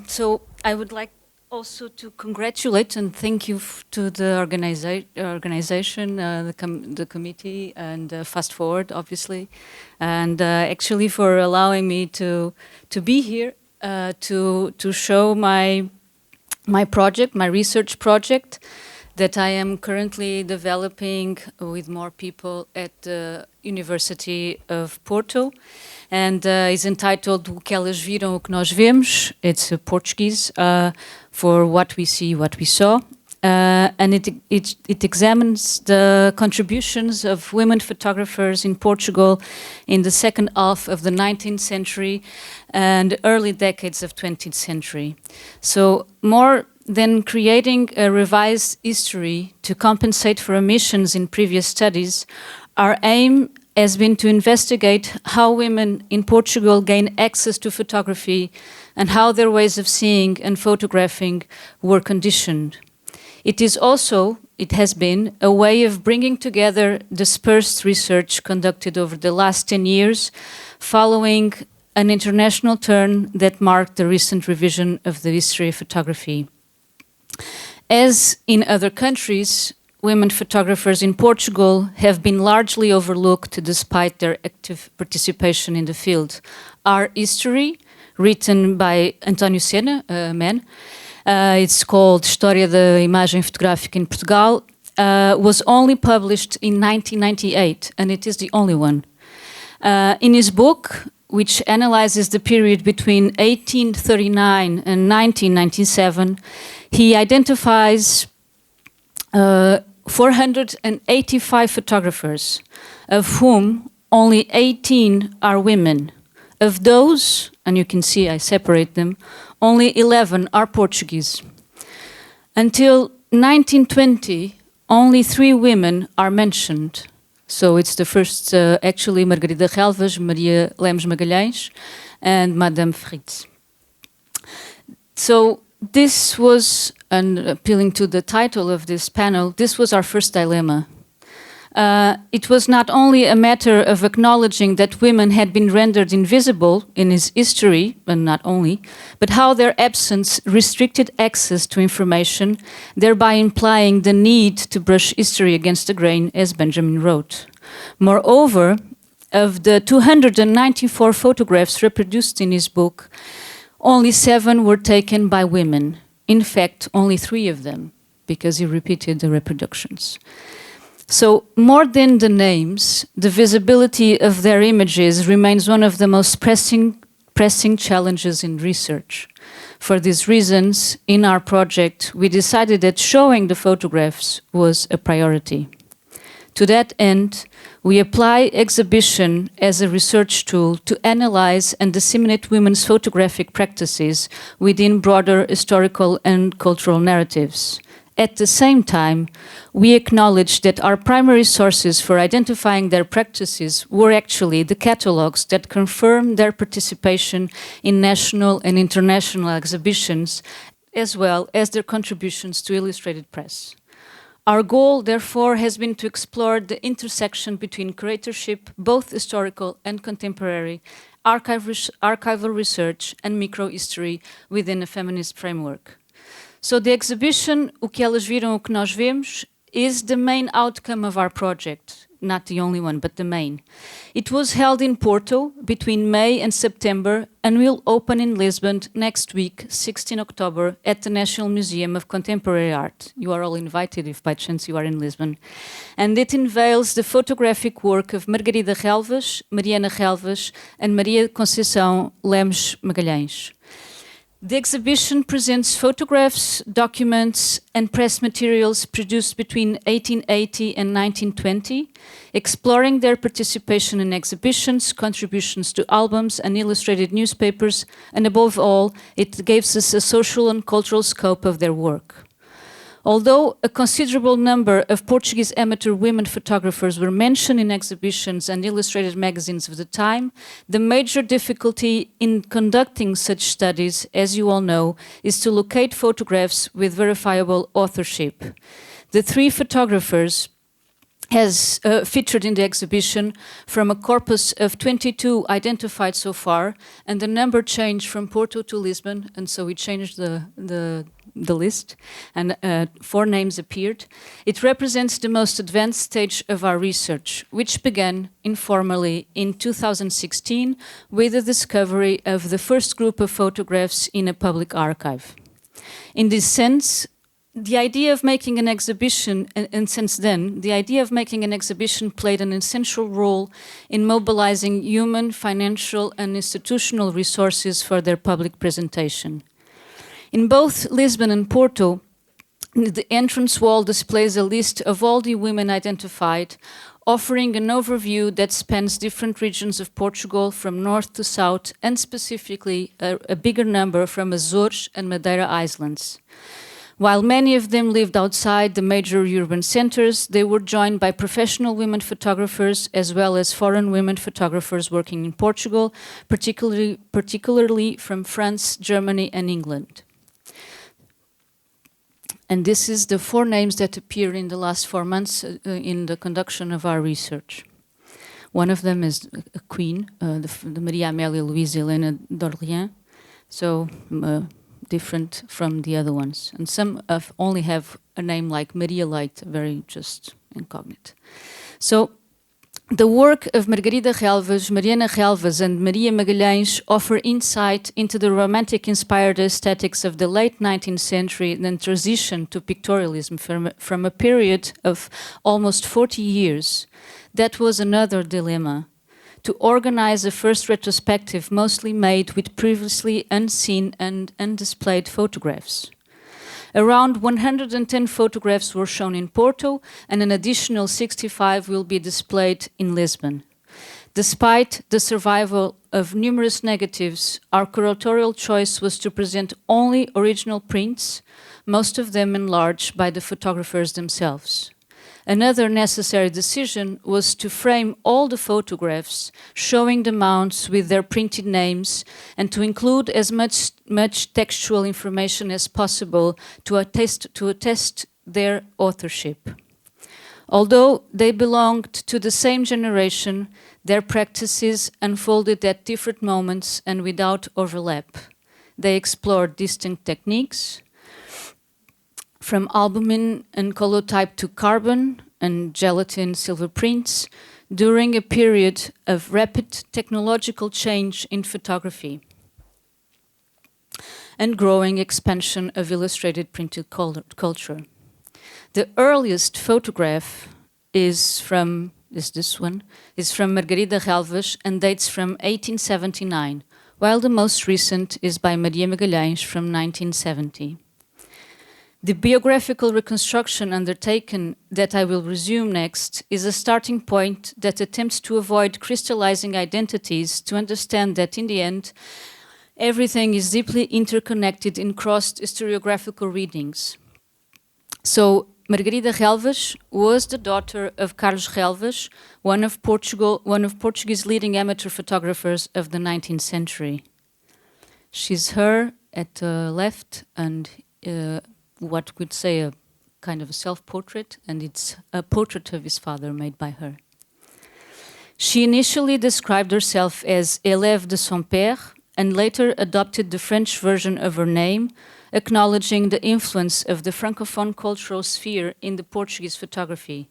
So I would like also to congratulate and thank you to the organization, the committee, and Fast Forward, obviously, and actually for allowing me to be here to show my project, my research project, that I am currently developing with more people at the University of Porto, and is entitled O que elas viram, o que nós vemos. It's Portuguese for what we see, what we saw. And it examines the contributions of women photographers in Portugal in the second half of the 19th century and early decades of 20th century. So more than creating a revised history to compensate for omissions in previous studies, our aim has been to investigate how women in Portugal gain access to photography and how their ways of seeing and photographing were conditioned. It has been a way of bringing together dispersed research conducted over the last 10 years, following an international turn that marked the recent revision of the history of photography. As in other countries, women photographers in Portugal have been largely overlooked despite their active participation in the field. Our history, written by António Sena, a man, it's called História da Imagem Fotográfica em Portugal, was only published in 1998, and it is the only one. In his book, which analyzes the period between 1839 and 1997, he identifies 485 photographers, of whom only 18 are women. Of those, and you can see I separate them, only 11 are Portuguese. Until 1920, only 3 women are mentioned. So it's the first, actually, Margarida Relvas, Maria Lemos Magalhães, and Madame Fritz. So this was, and appealing to the title of this panel, this was our first dilemma. It was not only a matter of acknowledging that women had been rendered invisible in his history, and not only, but how their absence restricted access to information, thereby implying the need to brush history against the grain, as Benjamin wrote. Moreover, of the 294 photographs reproduced in his book, only 7 were taken by women. In fact, only 3 of them, because he repeated the reproductions. So, more than the names, the visibility of their images remains one of the most pressing challenges in research. For these reasons, in our project, we decided that showing the photographs was a priority. To that end, we apply exhibition as a research tool to analyze and disseminate women's photographic practices within broader historical and cultural narratives. At the same time, we acknowledge that our primary sources for identifying their practices were actually the catalogues that confirm their participation in national and international exhibitions, as well as their contributions to illustrated press. Our goal, therefore, has been to explore the intersection between curatorship, both historical and contemporary, archival research, and microhistory within a feminist framework. So the exhibition, O que elas viram, o que nós vemos, is the main outcome of our project. Not the only one, but the main. It was held in Porto between May and September and will open in Lisbon next week, 16 October, at the National Museum of Contemporary Art. You are all invited if by chance you are in Lisbon. And it unveils the photographic work of Margarida Relvas, Mariana Relvas, and Maria Conceição Lemos Magalhães. The exhibition presents photographs, documents, and press materials produced between 1880 and 1920, exploring their participation in exhibitions, contributions to albums and illustrated newspapers, and above all, it gives us a social and cultural scope of their work. Although a considerable number of Portuguese amateur women photographers were mentioned in exhibitions and illustrated magazines of the time, the major difficulty in conducting such studies, as you all know, is to locate photographs with verifiable authorship. The 3 photographers has featured in the exhibition from a corpus of 22 identified so far, and the number changed from Porto to Lisbon, and so we changed the list, and 4 names appeared. It represents the most advanced stage of our research, which began informally in 2016 with the discovery of the first group of photographs in a public archive. In this sense, the idea of making an exhibition, and since then, the idea of making an exhibition played an essential role in mobilizing human, financial, and institutional resources for their public presentation. In both Lisbon and Porto, the entrance wall displays a list of all the women identified, offering an overview that spans different regions of Portugal from north to south, and specifically a bigger number from Azores and Madeira Islands. While many of them lived outside the major urban centers, they were joined by professional women photographers as well as foreign women photographers working in Portugal, particularly from France, Germany, and England. And this is the 4 names that appear in the last 4 months in the conduction of our research. One of them is a queen, the Maria Amélia Luísa Helena d'Orléans, so different from the other ones. And some only have a name like Maria Leite, very just incognito. So the work of Margarida Relvas, Mariana Relvas, and Maria Magalhães offer insight into the romantic-inspired aesthetics of the late 19th century and then transition to pictorialism from a period of almost 40 years. That was another dilemma: to organize a first retrospective mostly made with previously unseen and undisplayed photographs. Around 110 photographs were shown in Porto, and an additional 65 will be displayed in Lisbon. Despite the survival of numerous negatives, our curatorial choice was to present only original prints, most of them enlarged by the photographers themselves. Another necessary decision was to frame all the photographs, showing the mounts with their printed names, and to include as much textual information as possible to attest their authorship. Although they belonged to the same generation, their practices unfolded at different moments and without overlap. They explored distinct techniques, from albumin and collotype to carbon and gelatin silver prints, during a period of rapid technological change in photography and growing expansion of illustrated printed culture. The earliest photograph is from Margarida Relvas and dates from 1879, while the most recent is by Maria Magalhães from 1970. The biographical reconstruction undertaken that I will resume next is a starting point that attempts to avoid crystallizing identities to understand that in the end, everything is deeply interconnected in crossed historiographical readings. So Margarida Relvas was the daughter of Carlos Relvas, one of Portuguese's leading amateur photographers of the 19th century. She's her at the left, and what could say a kind of a self-portrait, and it's a portrait of his father made by her. She initially described herself as élève de son père, and later adopted the French version of her name, acknowledging the influence of the Francophone cultural sphere in the Portuguese photography.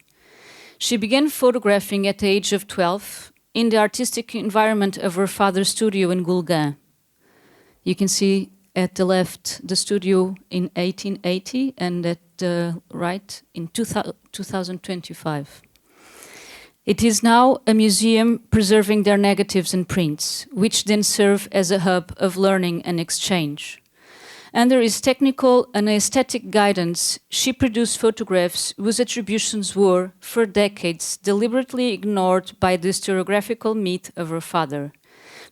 She began photographing at the age of 12 in the artistic environment of her father's studio in Gulgã. You can see at the left the studio in 1880 and at the right in 2025. It is now a museum preserving their negatives and prints, which then serve as a hub of learning and exchange. Under his technical and aesthetic guidance, she produced photographs whose attributions were, for decades, deliberately ignored by the historiographical myth of her father.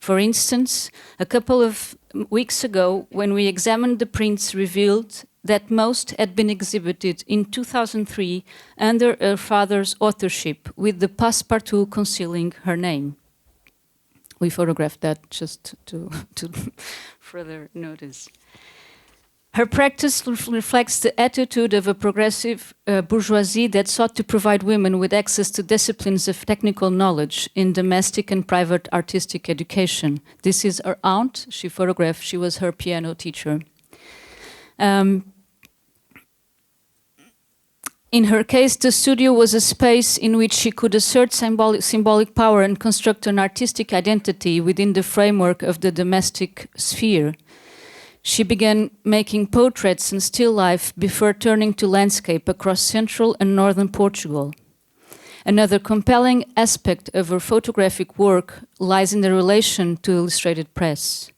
For instance, a couple of weeks ago, when we examined the prints, revealed that most had been exhibited in 2003 under her father's authorship, with the passepartout concealing her name. We photographed that just to further notice. Her practice reflects the attitude of a progressive bourgeoisie that sought to provide women with access to disciplines of technical knowledge in domestic and private artistic education. This is her aunt. She photographed, she was her piano teacher. In her case, the studio was a space in which she could assert symbolic power and construct an artistic identity within the framework of the domestic sphere. She began making portraits and still life before turning to landscape across central and northern Portugal. Another compelling aspect of her photographic work lies in the relation to illustrated press.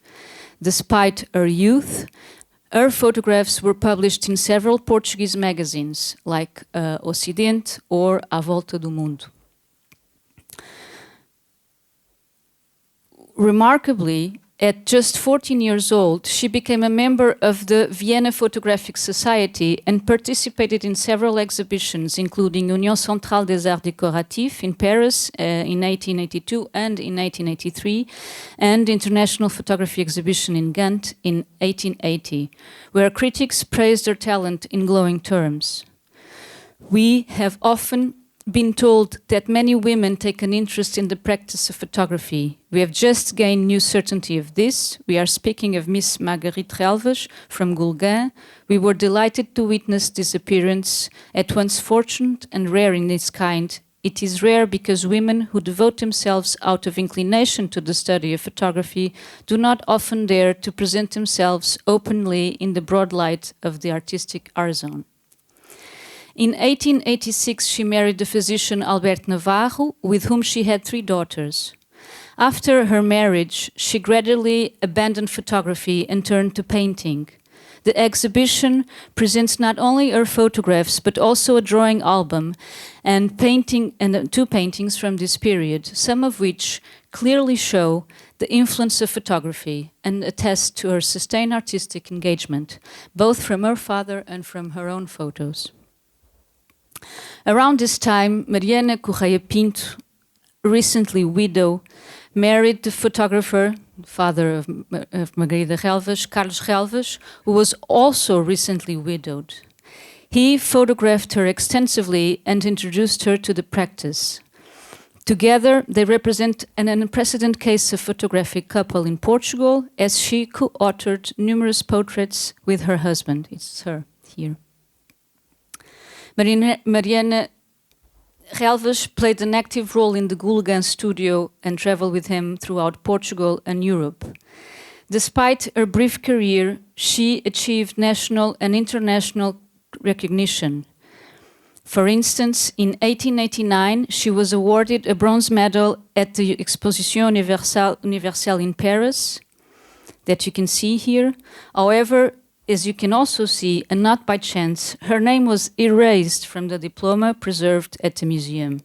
Despite her youth, her photographs were published in several Portuguese magazines, like Ocidente or A Volta do Mundo. Remarkably, at just 14 years old, she became a member of the Vienna Photographic Society and participated in several exhibitions, including Union Centrale des Arts Décoratifs in Paris in 1882 and in 1883, and International Photography Exhibition in Ghent in 1880, where critics praised her talent in glowing terms. We have often been told that many women take an interest in the practice of photography. We have just gained new certainty of this. We are speaking of Miss Marguerite Relves from Gulgain. We were delighted to witness this appearance, at once fortunate and rare in its kind. It is rare because women who devote themselves out of inclination to the study of photography do not often dare to present themselves openly in the broad light of the artistic art zone. In 1886, she married the physician Albert Navarro, with whom she had 3 daughters. After her marriage, she gradually abandoned photography and turned to painting. The exhibition presents not only her photographs, but also a drawing album and 2 paintings from this period, some of which clearly show the influence of photography and attest to her sustained artistic engagement, both from her father and from her own photos. Around this time, Mariana Correia Pinto, recently widow, married the photographer, father of Margarida Relves, Carlos Relves, who was also recently widowed. He photographed her extensively and introduced her to the practice. Together, they represent an unprecedented case of photographic couple in Portugal, as she co-authored numerous portraits with her husband. It's her here. Mariana Relves played an active role in the Gulgain studio and traveled with him throughout Portugal and Europe. Despite her brief career, she achieved national and international recognition. For instance, in 1889, she was awarded a bronze medal at the Exposition Universelle in Paris, that you can see here. However, as you can also see, and not by chance, her name was erased from the diploma preserved at the museum.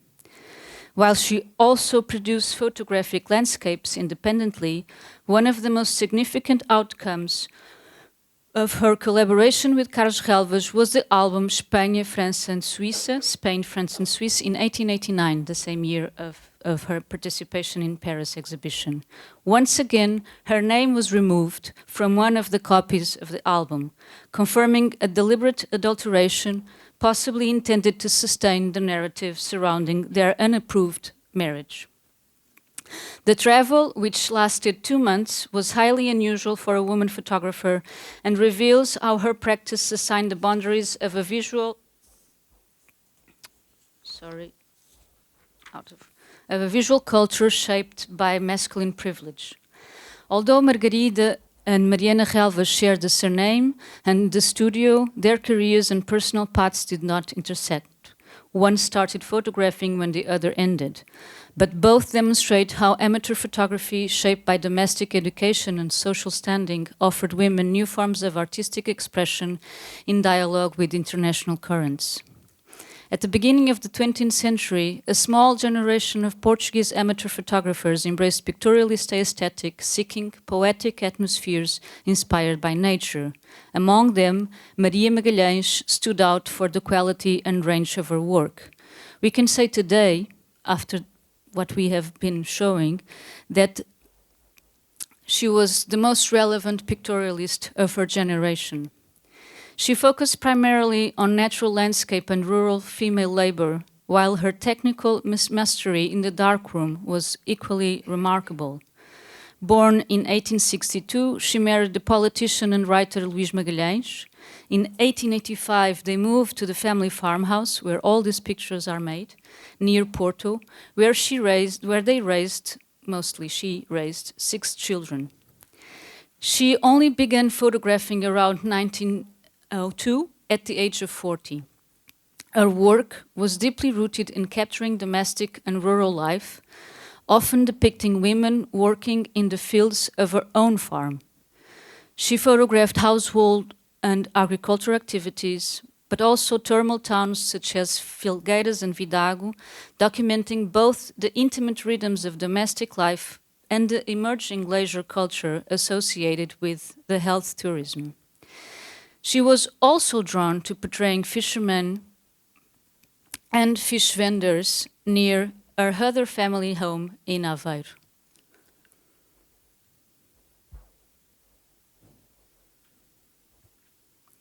While she also produced photographic landscapes independently, one of the most significant outcomes of her collaboration with Carlos Relves was the album Espanha, France and Suisse, Spain, France and Swiss, in 1889, the same year of her participation in Paris exhibition. Once again, her name was removed from one of the copies of the album, confirming a deliberate adulteration possibly intended to sustain the narrative surrounding their unapproved marriage. The travel, which lasted 2 months, was highly unusual for a woman photographer and reveals how her practice assigned the boundaries of a visual culture shaped by masculine privilege. Although Margarida and Mariana Relves shared the surname and the studio, their careers and personal paths did not intersect. One started photographing when the other ended. But both demonstrate how amateur photography, shaped by domestic education and social standing, offered women new forms of artistic expression in dialogue with international currents. At the beginning of the 20th century, a small generation of Portuguese amateur photographers embraced pictorialist aesthetic, seeking poetic atmospheres inspired by nature. Among them, Maria Magalhães stood out for the quality and range of her work. We can say today, after what we have been showing, that she was the most relevant pictorialist of her generation. She focused primarily on natural landscape and rural female labor, while her technical mastery in the darkroom was equally remarkable. Born in 1862, she married the politician and writer Luís Magalhães. In 1885, they moved to the family farmhouse, where all these pictures are made, near Porto, where they raised, mostly she raised, 6 children. She only began photographing around 1902 at the age of 40. Her work was deeply rooted in capturing domestic and rural life, often depicting women working in the fields of her own farm. She photographed household and agricultural activities, but also thermal towns such as Filgueiras and Vidago, documenting both the intimate rhythms of domestic life and the emerging leisure culture associated with the health tourism. She was also drawn to portraying fishermen and fish vendors near her other family home in Aveiro.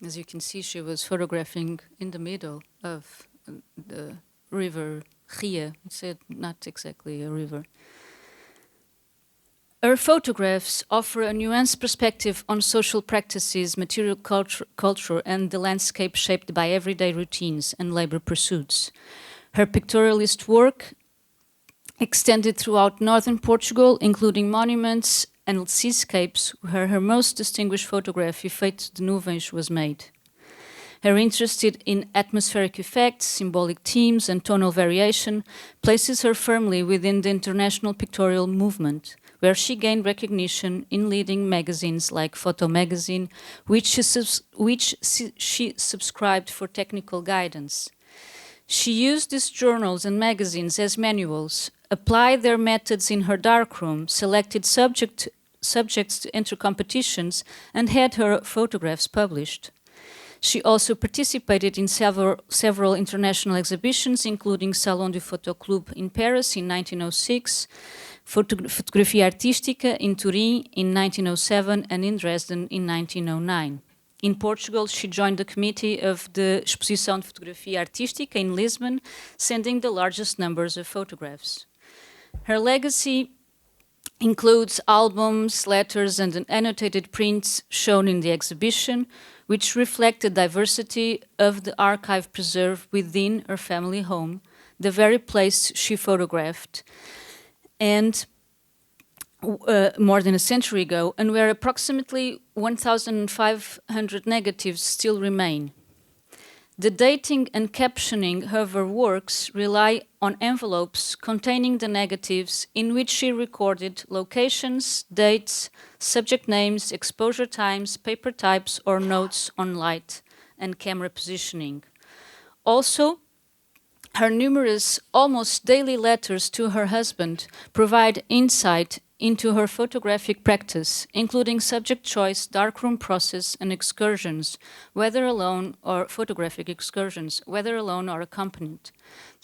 As you can see, she was photographing in the middle of the river Ria. It's not exactly a river. Her photographs offer a nuanced perspective on social practices, material culture, and the landscape shaped by everyday routines and labor pursuits. Her pictorialist work extended throughout northern Portugal, including monuments and seascapes, where her most distinguished photograph, Efeito de Nuvens, was made. Her interest in atmospheric effects, symbolic themes, and tonal variation places her firmly within the international pictorial movement, where she gained recognition in leading magazines like Photo Magazine, which she subscribed for technical guidance. She used these journals and magazines as manuals, applied their methods in her darkroom, selected subjects to enter competitions, and had her photographs published. She also participated in several international exhibitions, including Salon du Photo Club in Paris in 1906, Fotografia Artística in Toruń in 1907, and in Dresden in 1909. In Portugal, she joined the committee of the Exposição de Fotografia Artística in Lisbon, sending the largest numbers of photographs. Her legacy includes albums, letters, and annotated prints shown in the exhibition, which reflect the diversity of the archive preserved within her family home, the very place she photographed, and more than a century ago, and where approximately 1,500 negatives still remain. The dating and captioning of her works rely on envelopes containing the negatives in which she recorded locations, dates, subject names, exposure times, paper types, or notes on light and camera positioning. Also, her numerous, almost daily letters to her husband provide insight into her photographic practice, including subject choice, darkroom process, and excursions, whether alone or photographic excursions, whether alone or accompanied.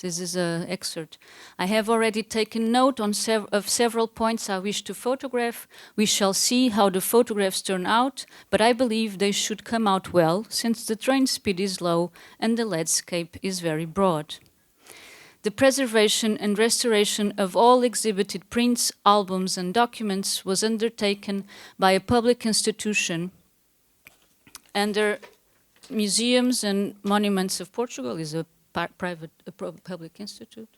This is an excerpt. I have already taken note of several points I wish to photograph. We shall see how the photographs turn out, but I believe they should come out well, since the train speed is low and the landscape is very broad. The preservation and restoration of all exhibited prints, albums, and documents was undertaken by a public institution under Museums and Monuments of Portugal, is a public institute.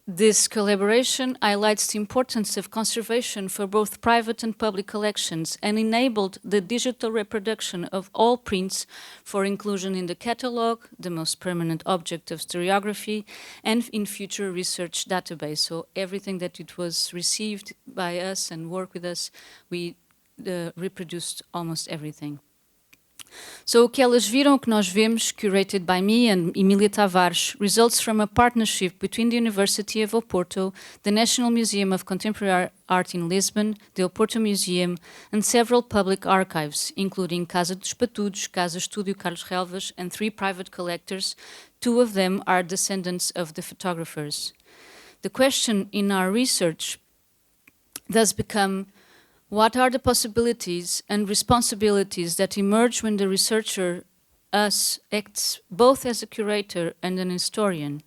This collaboration highlights the importance of conservation for both private and public collections and enabled the digital reproduction of all prints for inclusion in the catalogue, the most permanent object of historiography, and in future research database. So everything that it was received by us and worked with us, we reproduced almost everything. So o que elas viram, o que nós vemos, curated by me and Emília Tavares, results from a partnership between the University of Oporto, the National Museum of Contemporary Art in Lisbon, the Oporto Museum, and several public archives, including Casa dos Patudos, Casa Studio Carlos Relvas, and 3 private collectors. 2 of them are descendants of the photographers. The question in our research thus become, What are the possibilities and responsibilities that emerge when the researcher, us, acts both as a curator and an historian?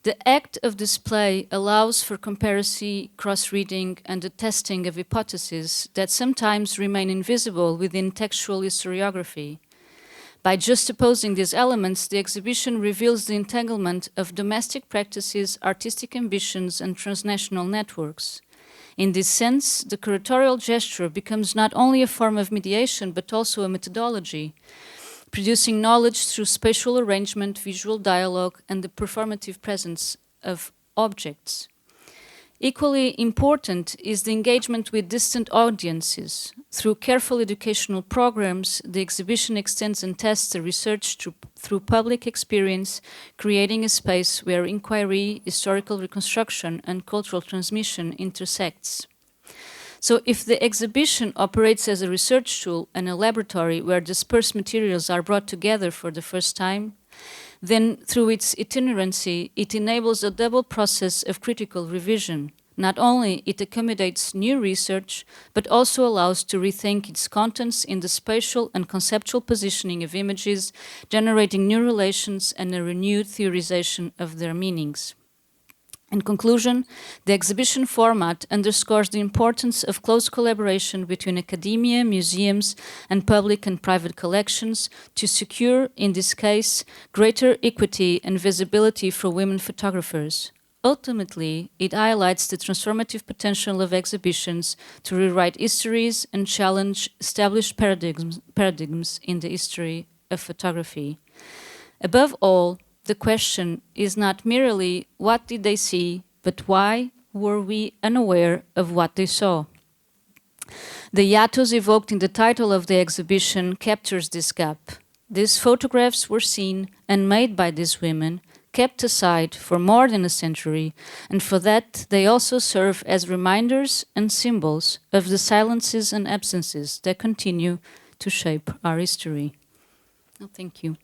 The act of display allows for comparison, cross-reading, and the testing of hypotheses that sometimes remain invisible within textual historiography. By juxtaposing these elements, the exhibition reveals the entanglement of domestic practices, artistic ambitions, and transnational networks. In this sense, the curatorial gesture becomes not only a form of mediation, but also a methodology, producing knowledge through spatial arrangement, visual dialogue, and the performative presence of objects. Equally important is the engagement with distant audiences. Through careful educational programs, the exhibition extends and tests the research through public experience, creating a space where inquiry, historical reconstruction, and cultural transmission intersects. So if the exhibition operates as a research tool and a laboratory where dispersed materials are brought together for the first time, then through its itinerancy, it enables a double process of critical revision. Not only it accommodates new research, but also allows to rethink its contents in the spatial and conceptual positioning of images, generating new relations and a renewed theorization of their meanings. In conclusion, the exhibition format underscores the importance of close collaboration between academia, museums, and public and private collections to secure, in this case, greater equity and visibility for women photographers. Ultimately, it highlights the transformative potential of exhibitions to rewrite histories and challenge established paradigms in the history of photography. Above all, the question is not merely what did they see, but why were we unaware of what they saw? The hiatus evoked in the title of the exhibition captures this gap. These photographs were seen and made by these women, kept aside for more than a century, and for that they also serve as reminders and symbols of the silences and absences that continue to shape our history. Well, thank you.